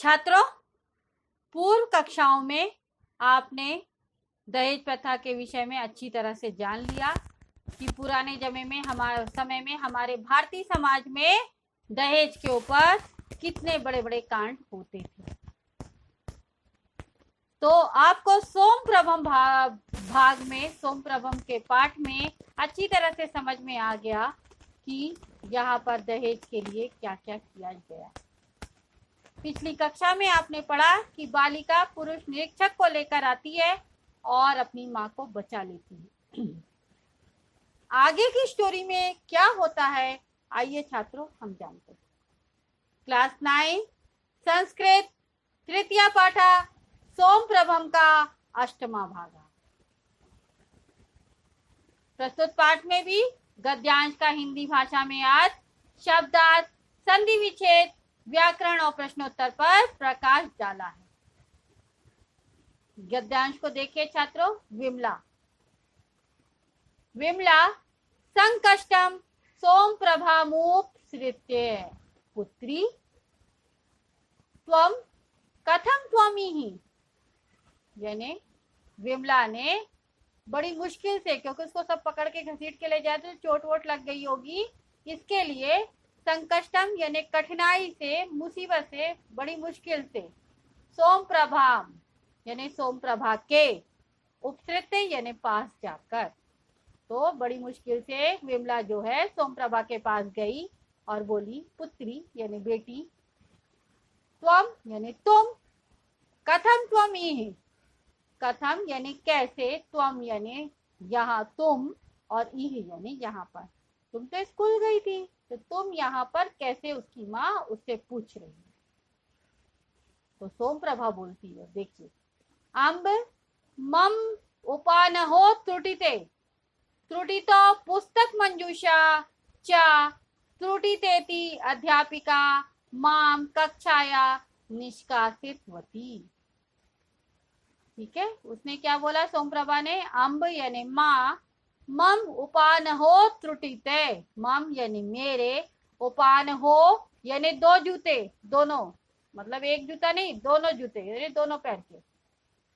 छात्रों, पूर्व कक्षाओं में आपने दहेज प्रथा के विषय में अच्छी तरह से जान लिया कि पुराने समय में हमारे भारतीय समाज में दहेज के ऊपर कितने बड़े बड़े कांड होते थे। तो आपको सोमप्रभम भाग में, सोमप्रभम के पाठ में अच्छी तरह से समझ में आ गया कि यहाँ पर दहेज के लिए क्या क्या किया गया। पिछली कक्षा में आपने पढ़ा कि बालिका पुरुष निरीक्षक को लेकर आती है और अपनी माँ को बचा लेती है। आगे की स्टोरी में क्या होता है, आइए छात्रों हम जानते हैं। क्लास 9 संस्कृत तृतीय पाठा सोमप्रभम का 8वां भाग। प्रस्तुत पाठ में भी गद्यांश का हिंदी भाषा में आज शब्दार्थ, संधि विच्छेद, व्याकरण और प्रश्नोत्तर पर प्रकाश डाला है। गद्यांश को देखिए छात्रों। विमला संकष्टम सोमप्रभामुपसृत्य पुत्री त्वम कथम त्वमिहि। यानी विमला ने बड़ी मुश्किल से, क्योंकि उसको सब पकड़ के घसीट के ले जाते तो चोट वोट लग गई होगी, इसके लिए संकष्टम यानी कठिनाई से, मुसीबत से, बड़ी मुश्किल से, सोमप्रभाम यानी सोमप्रभा के, उपसृत्य यानी पास जाकर, तो बड़ी मुश्किल से विमला जो है सोमप्रभा के पास गई और बोली पुत्री यानी बेटी, त्वम यानी तुम, कथम त्वमिहि, कथम यानी कैसे, त्वम यानी यहाँ तुम, और इह यानी यहाँ पर। तुम तो स्कूल गई थी तो तुम यहाँ पर कैसे, उसकी माँ उससे पूछ रही है। तो सोमप्रभा बोलती है, देखिए, अम्ब मम उपानहो त्रुटिते, त्रुटितो पुस्तक मंजूषा च त्रुटितेति अध्यापिका माम कक्षाया निष्कासितवती। ठीक है, उसने क्या बोला सोमप्रभा ने, अम्ब यानी माँ, मम उपान हो त्रुटिते, मम यानी मेरे, उपान हो यानी दो जूते, दोनों, मतलब एक जूता नहीं, दोनों जूते यानी दोनों पैर के,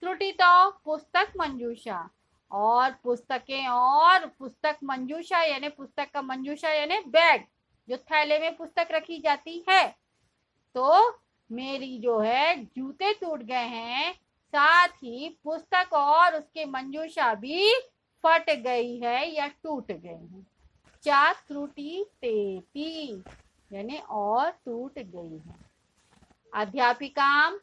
त्रुटितो पुस्तक मंजूषा, और पुस्तकें, और पुस्तक मंजूषा यानी पुस्तक का मंजूषा यानी बैग, जो थैले में पुस्तक रखी जाती है, तो मेरी जो है जूते टूट गए हैं, साथ ही पुस्तक और उसके मंजूषा भी फट गई है या टूट गए हैं। चा त्रुटि तेती यानी और टूट गई है। अध्यापिकाम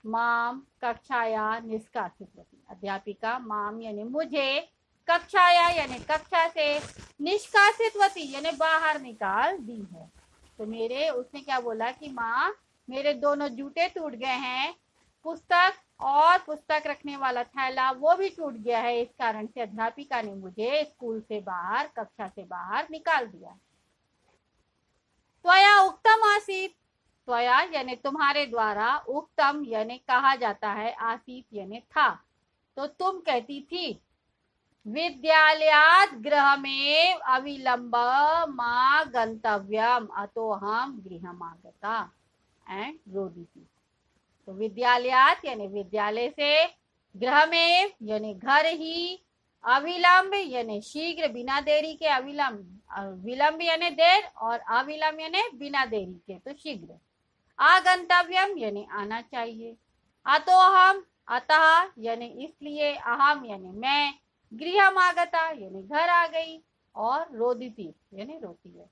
माम कक्षाया निष्कासितवती, अध्यापिका माम यानी मुझे, कक्षाया यानी कक्षा से, निष्कासितवती यानी बाहर निकाल दी है। तो उसने क्या बोला कि माँ मेरे दोनों जूते टूट गए हैं, पुस्तक और पुस्तक रखने वाला थैला वो भी टूट गया है, इस कारण से अध्यापिका ने मुझे स्कूल से बाहर, कक्षा से बाहर निकाल दिया। त्वया उक्तम आसीत, त्वया यानी तुम्हारे द्वारा, उक्तम यानी कहा जाता है, आसीत यानी था, तो तुम कहती थी, विद्यालयात् गृहमेव अविलंब मा गंतव्यम अतो हम गृहमागता एंड रोदिति। तो विद्यालयात् यानी विद्यालय से, गृहमेव यानी घर ही, अविलंब यानी शीघ्र, बिना देरी के, अविलंब, विलंब यानी देर, और अविलंब यानी बिना देरी के, तो शीघ्र। आगंतव्यम यानी आना चाहिए, अतो हम अतः यानी इसलिए, अहम यानी मैं, गृहमागता यानी घर आ गई, और रोदिति यानी रोती है।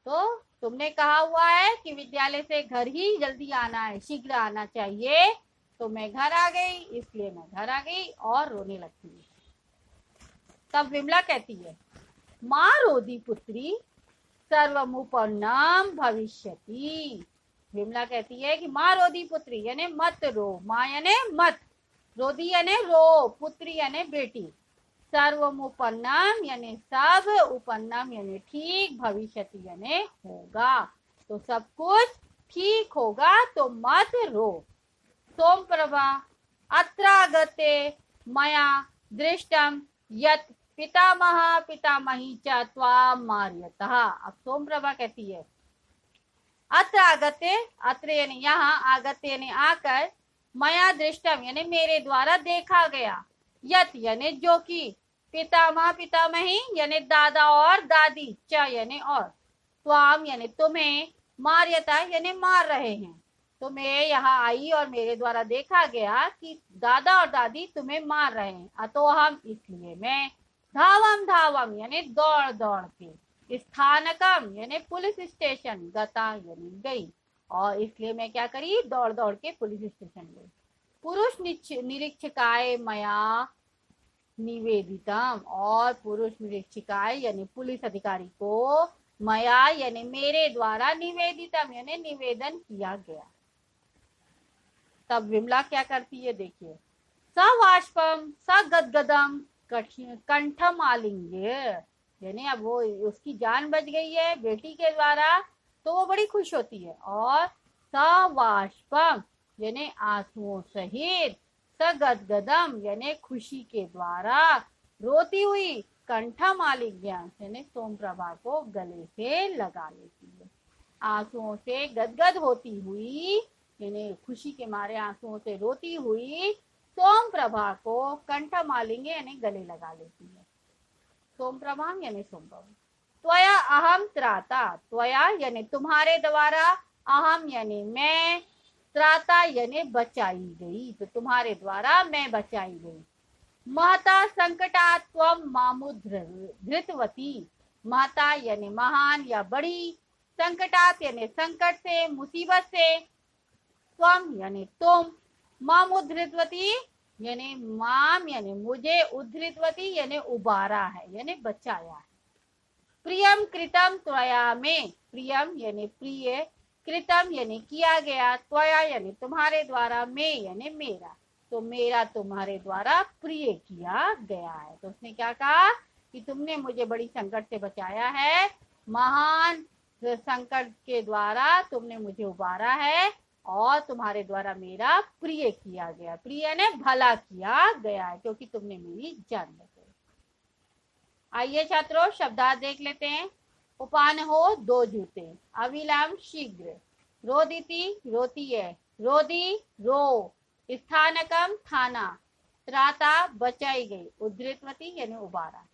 तो तुमने कहा हुआ है कि विद्यालय से घर ही जल्दी आना है, शीघ्र आना चाहिए, तो मैं घर आ गई, इसलिए मैं घर आ गई और रोने लगती है। तब विमला कहती है, माँ रोदी पुत्री सर्वमुपन्नम भविष्यति। विमला कहती है कि माँ रोदी पुत्री यानी मत रो, माँ यानी मत, रोदी यानी रो, पुत्री यानी बेटी, सर्वमुपन्नम यानी सब, उपन्नम यानी ठीक, भविष्यति यानी होगा, तो सब कुछ ठीक होगा, तो मत रो। सोमप्रभा अत्रागते मया दृष्टम यत् पितामह पितामही च त्वां मार्यतः। अब सोमप्रभा कहती है, अत्र आगते, अत्र यानी यहाँ, आगते यानी आकर, मया दृष्टम यानी मेरे द्वारा देखा गया, यत यानी जो कि, पितामह पितामही यानी दादा और दादी, च यानी और, त्वाम यानी तुम्हें, मार्यता यानी मार रहे हैं। तो मैं यहाँ आई और मेरे द्वारा देखा गया कि दादा और दादी तुम्हें मार रहे हैं, अतो हम इसलिए मैं, धावम धावम यानी दौड़ दौड़ के, स्थानकम यानी पुलिस स्टेशन, गता यानी गई, और इसलिए मैं क्या करी, दौड़ दौड़ के पुलिस स्टेशन गई। पुरुष निरीक्षकाय मया निवेदितम, और पुरुष निरीक्षकाय यानी पुलिस अधिकारी को, मया यानी मेरे द्वारा, निवेदितम यानी निवेदन किया गया। तब विमला क्या करती है, देखिए, स वाष्पम स गदगदम कंठम आलिंग्य, यानी अब वो, उसकी जान बच गई है बेटी के द्वारा, तो वो बड़ी खुश होती है, और स वाष्पम यानी आंसुओं सहित, स गदगदम यानी खुशी के द्वारा, रोती हुई, कंठम आलिंग्य यानी सोमप्रभा को गले से लगा लेती है। आंसुओं से गदगद होती हुई यानी खुशी के मारे आंसुओं से रोती हुई सोमप्रभा को कंठम आलिंग्य यानी गले लगा लेती है। सोमप्रभा यानी सोमप्रभा। त्वया अहम त्राता, त्वया यानी तुम्हारे द्वारा, अहम यानी मैं, त्राता यानी बचाई गई, तो तुम्हारे द्वारा मैं बचाई गई। महता संकटा त्वम मामुधृतवती, महता यानी महान या बड़ी, संकटात यानी संकट से, मुसीबत से, त्वम यानी तुम, माम उद्धृतवती यानी माम यानी मुझे, उद्धृतवती यानी उबारा है यानी बचाया है। प्रियम कृतम त्वया में, प्रियम यानी प्रिय, कृतम यानी किया गया, त्वया यानी तुम्हारे द्वारा, में यानी मेरा, तो मेरा तुम्हारे द्वारा प्रिय किया गया है। तो उसने क्या कहा कि तुमने मुझे बड़ी संकट से बचाया है, महान संकट के द्वारा तुमने मुझे उबारा है, और तुम्हारे द्वारा मेरा प्रिय किया गया, प्रिय ने भला किया गया है, क्योंकि तुमने मेरी जान बचाई। आइए छात्रों, शब्दार्थ देख लेते हैं। उपान हो, दो जूते, अविलंब शीघ्र, रोदिति रोती है, रोदी रो, स्थानकम थाना, त्राता बचाई गई, उद्धृतवती यानी उबारा।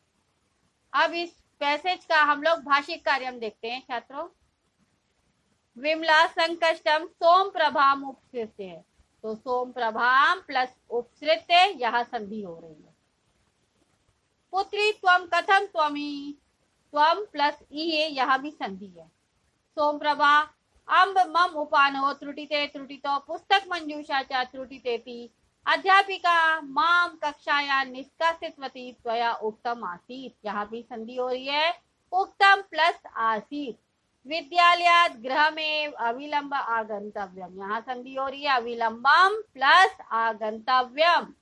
अब इस पैसेज का हम लोग भाषिक कार्य हम देखते हैं छात्रों। विमला संकष्टम सोम प्रभाम उपसृत्य है, तो सोम प्रभाम प्लस उपसृत्य, यह संधि हो रही है। पुत्री त्वम कथम त्वमी, त्वम प्लस इहे, यह भी संधि है। सोम प्रभा अम्ब मम उपानो त्रुटिते त्रुटितो, पुस्तक मंजूषा च त्रुटितेति, अध्यापिका माम कक्षाया निष्कासितवती, त्वया उक्तम आसीत, यहाँ भी संधि हो रही है, उक्तम प्लस आसीत। विद्यालयात गृह में अविलंब आगंतव्यम, यहाँ संधि हो रही है, अविलंबम प्लस आगंतव्यम।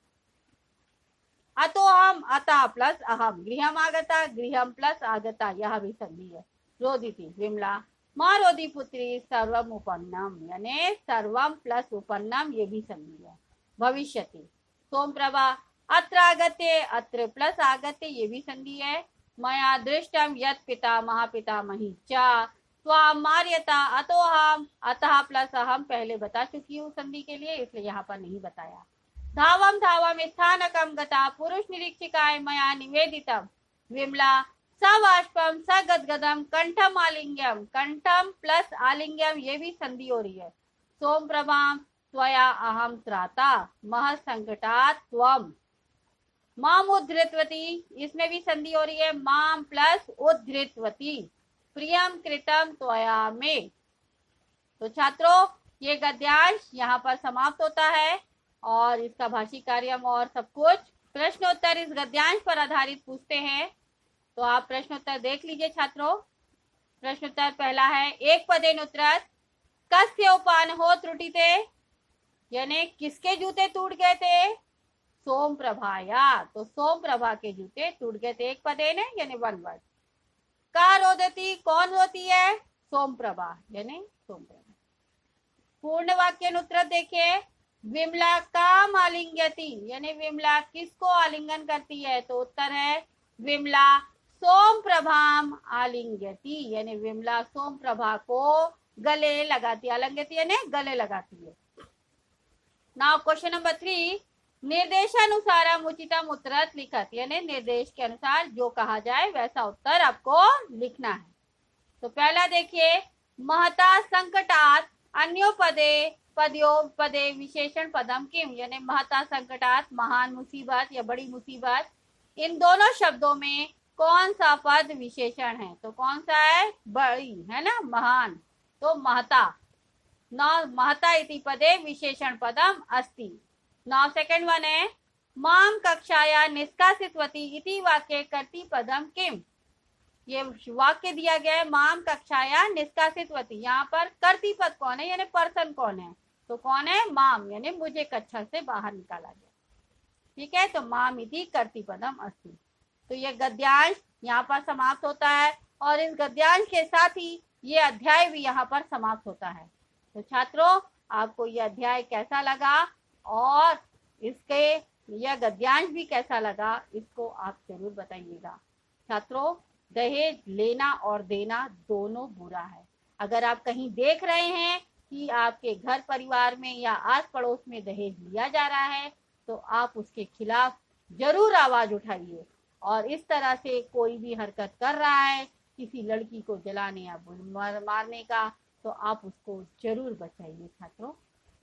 अतो हम, अतः प्लस अहम, गृहम आगता, गृहम प्लस आगता, यह भी संधि है। रोदिति विमला, माँ रोदी पुत्री सर्वम उपन्नम, यानी सर्वम प्लस उपन्नम, ये भी संधि है। भविष्यति सोम प्रभा अत्र आगत्य, अत्र प्लस आगत्य, ये भी संधि है। मया दृष्टम यत पितामह पितामही च त्वाम मार्यता, अतो हम, अतः प्लस अहम पहले बता चुकी हूँ संधि के लिए, इसलिए यहाँ पर नहीं बताया। धावम धावम स्थानकम गता, पुरुष निरीक्षिकाय मया निवेदितम, विमला सवाष्पम स गदगदम कंठम आलिंग्यम, कंठम प्लस आलिंग्यम, ये भी संधि हो रही है। सोम प्रभाम त्वया अहम त्राता, मह संकटा त्वम, माम उद्धृतवती, इसमें भी संधि हो रही है, माम प्लस उद्धृतवती, प्रियम कृतम त्वया में। तो छात्रों, ये गद्यांश यहाँ पर समाप्त होता है, और इसका भाषिक कार्यम और सब कुछ प्रश्नोत्तर इस गद्यांश पर आधारित पूछते हैं। तो आप प्रश्नोत्तर देख लीजिए छात्रों। प्रश्नोत्तर पहला है, एक पदेन उत्तर, कस्य उपान हो त्रुटिते, यानी किसके जूते टूट गए थे, सोम प्रभाया, तो सोम प्रभा के जूते टूट गए थे, एक पदेन है यानी वन वर्ड। का रोदती, कौन रोती है, सोम प्रभा यानी सोम प्रभा। पूर्ण वाक्य उत्तर देखिए, विमला काम आलिंगयति, यानी विमला किसको आलिंगन करती है, तो उत्तर है विमला सोम प्रभाम आलिंगयति, यानी विमला सोम प्रभा को गले लगाती है, अलंकृति यानी गले लगाती है। नाउ क्वेश्चन नंबर 3, निर्देशानुसार उचितम उत्तर लिखत, यानी निर्देश के अनुसार जो कहा जाए वैसा उत्तर आपको लिखना है। तो पहला देखिए, महता संकटात अन्योपदे पदयो पदे विशेषण पदम किम, यानी महता संकटात महान मुसीबत या बड़ी मुसीबत, इन दोनों शब्दों में कौन सा पद विशेषण है? तो कौन सा है? बड़ी है ना, महान, तो महता। नौ महता इति पदे विशेषण पदम अस्ति। नाउ सेकंड वन है, माम कक्षाया निष्कासितवती इति वाक्य कर्ति पदम किम, ये वाक्य दिया गया है माम कक्षाया निष्कासितवती, यहाँ पर कर्ति पद कौन है यानी पर्सन कौन है? तो कौन है? माम, यानी मुझे कक्षा से बाहर निकाला गया। ठीक है, तो माम इति कर्ति पदम अस्ति। तो ये गद्यांश यहाँ पर समाप्त होता है और इस गद्यांश के साथ ही ये अध्याय भी यहाँ पर समाप्त होता है। तो छात्रों, आपको यह अध्याय कैसा लगा और इसके यह गद्यांश भी कैसा लगा, इसको आप जरूर बताइएगा। छात्रों, दहेज लेना और देना दोनों बुरा है। अगर आप कहीं देख रहे हैं कि आपके घर परिवार में या आस पड़ोस में दहेज लिया जा रहा है, तो आप उसके खिलाफ जरूर आवाज उठाइए। और इस तरह से कोई भी हरकत कर रहा है किसी लड़की को जलाने या मारने का, तो आप उसको जरूर बचाइए। छात्रों,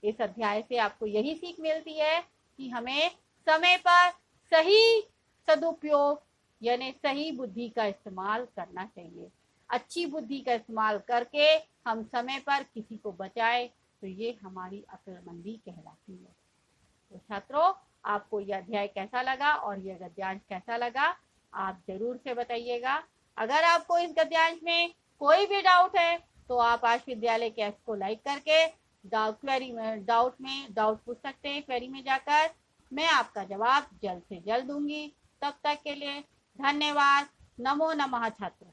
इस अध्याय से आपको यही सीख मिलती है कि हमें समय पर सही सदुपयोग यानी सही बुद्धि का इस्तेमाल करना चाहिए। अच्छी बुद्धि का इस्तेमाल करके हम समय पर किसी को बचाए, तो ये हमारी अक्लमंदी कहलाती है। तो छात्रों, आपको यह अध्याय कैसा लगा और यह गद्यांश कैसा लगा, आप जरूर से बताइएगा। अगर आपको इस गद्यांश में कोई भी डाउट है तो आप आश विद्यालय के ऐप को लाइक करके डाउट पूछ सकते हैं। क्वेरी में जाकर मैं आपका जवाब जल्द से जल्द दूंगी। तब तक के लिए धन्यवाद। नमो नमः छात्रों।